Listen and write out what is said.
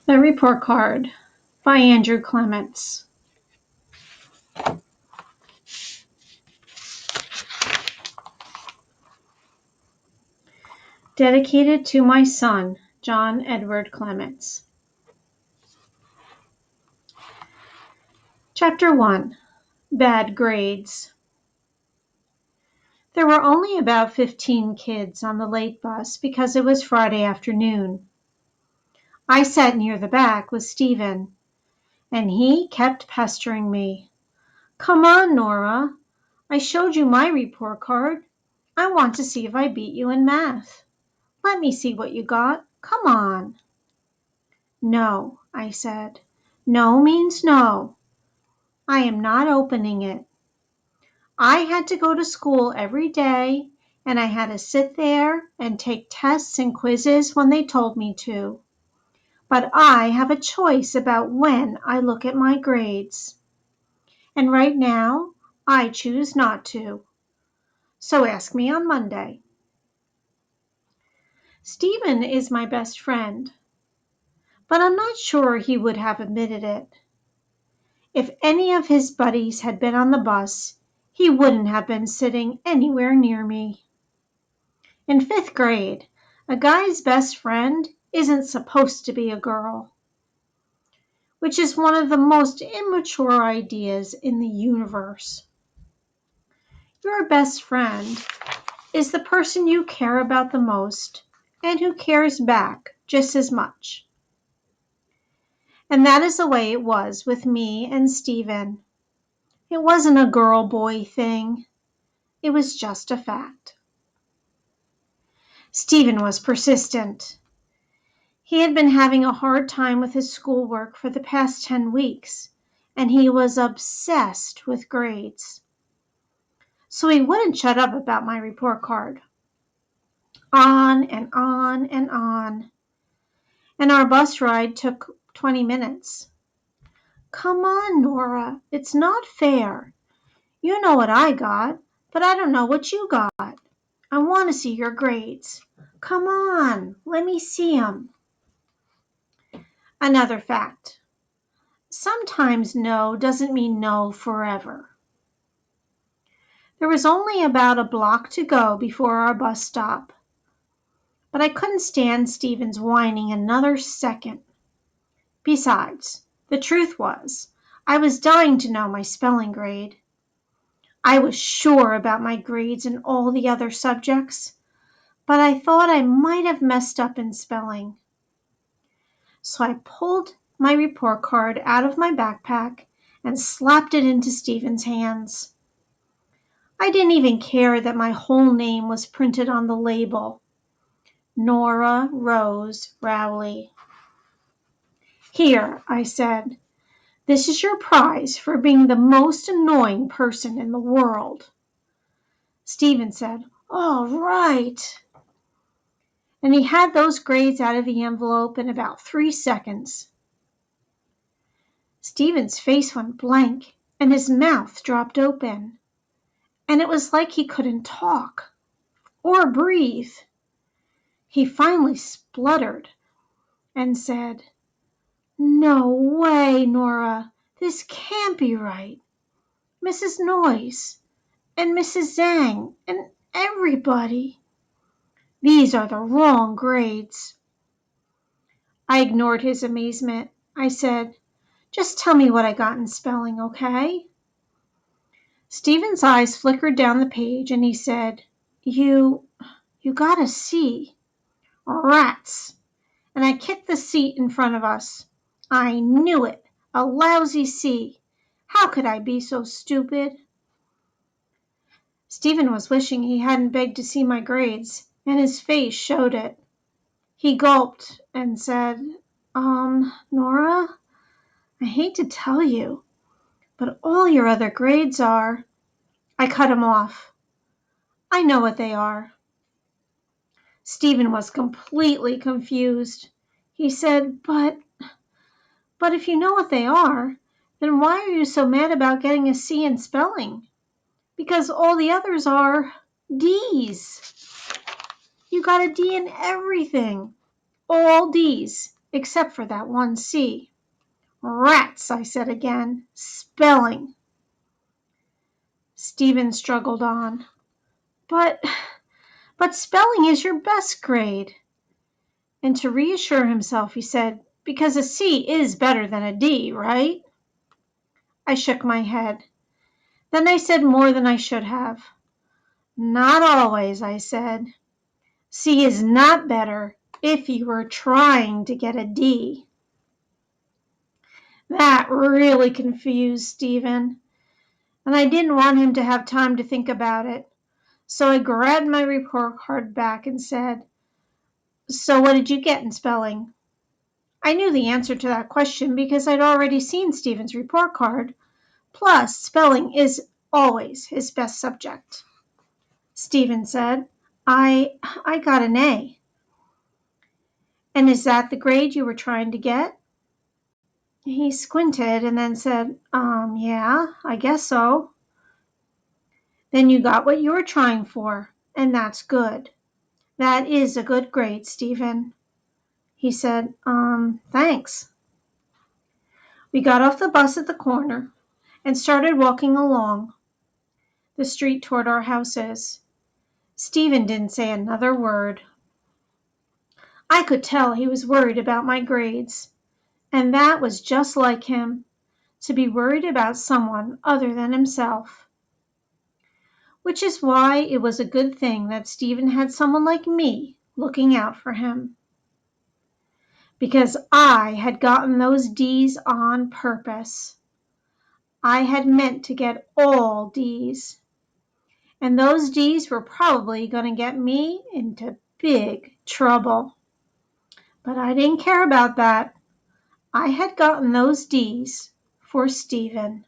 The Report Card by Andrew Clements. Dedicated to my son, John Edward Clements. Chapter 1. Bad Grades. There were only about 15 kids on the late bus because it was Friday afternoon. I sat near the back with Stephen, and he kept pestering me. "Come on, Nora. I showed you my report card. I want to see if I beat you in math. Let me see what you got. Come on." "No," I said. "No means no. I am not opening it. I had to go to school every day, and I had to sit there and take tests and quizzes when they told me to. But I have a choice about when I look at my grades. And right now, I choose not to. So ask me on Monday." Stephen is my best friend, but I'm not sure he would have admitted it. If any of his buddies had been on the bus, he wouldn't have been sitting anywhere near me. In 5th grade, a guy's best friend isn't supposed to be a girl, which is one of the most immature ideas in the universe. Your best friend is the person you care about the most and who cares back just as much. And that is the way it was with me and Stephen. It wasn't a girl-boy thing. It was just a fact. Stephen was persistent. He had been having a hard time with his schoolwork for the past 10 weeks, and he was obsessed with grades. So he wouldn't shut up about my report card. On and on and on. And our bus ride took 20 minutes. "Come on, Nora, it's not fair. You know what I got, but I don't know what you got. I want to see your grades. Come on, let me see 'em." Another fact. Sometimes no doesn't mean no forever. There was only about a block to go before our bus stop, but I couldn't stand Stephen's whining another second. Besides, the truth was, I was dying to know my spelling grade. I was sure about my grades in all the other subjects, but I thought I might have messed up in spelling. So I pulled my report card out of my backpack and slapped it into Stephen's hands. I didn't even care that my whole name was printed on the label. Nora Rose Rowley. "Here," I said. "This is your prize for being the most annoying person in the world." Stephen said, "All right." And he had those grades out of the envelope in about 3 seconds. Stephen's face went blank and his mouth dropped open. And it was like he couldn't talk or breathe. He finally spluttered and said, "No way, Nora. This can't be right. Mrs. Noyes and Mrs. Zhang and everybody. These are the wrong grades." I ignored his amazement. I said, "Just tell me what I got in spelling, okay?" Stephen's eyes flickered down the page and he said, You got a C." "Rats." And I kicked the seat in front of us. I knew it. A lousy C. How could I be so stupid? Stephen was wishing he hadn't begged to see my grades, and his face showed it. He gulped and said, Nora, I hate to tell you, but all your other grades are..." I cut him off. "I know what they are." Stephen was completely confused. He said, But if you know what they are, then why are you so mad about getting a C in spelling? Because all the others are D's. You got a D in everything. All D's. except for that one C. Rats, I said again. Spelling. Stephen struggled on. But spelling is your best grade. And to reassure himself, he said, because a C is better than a D, right? I shook my head. Then I said more than I should have. Not always, I said. C is not better if you were trying to get a D. That really confused Stephen, and I didn't want him to have time to think about it. So I grabbed my report card back and said, so what did you get in spelling? I knew the answer to that question because I'd already seen Stephen's report card. Plus, spelling is always his best subject. Stephen said, I got an A. And is that the grade you were trying to get? He squinted and then said, yeah, I guess so. Then you got what you were trying for, and that's good. That is a good grade, Stephen. He said, thanks. We got off the bus at the corner and started walking along the street toward our houses. Stephen didn't say another word. I could tell he was worried about my grades, and that was just like him, to be worried about someone other than himself. Which is why it was a good thing that Stephen had someone like me looking out for him. Because I had gotten those D's on purpose. I had meant to get all D's. And those D's were probably going to get me into big trouble. But I didn't care about that. I had gotten those D's for Stephen.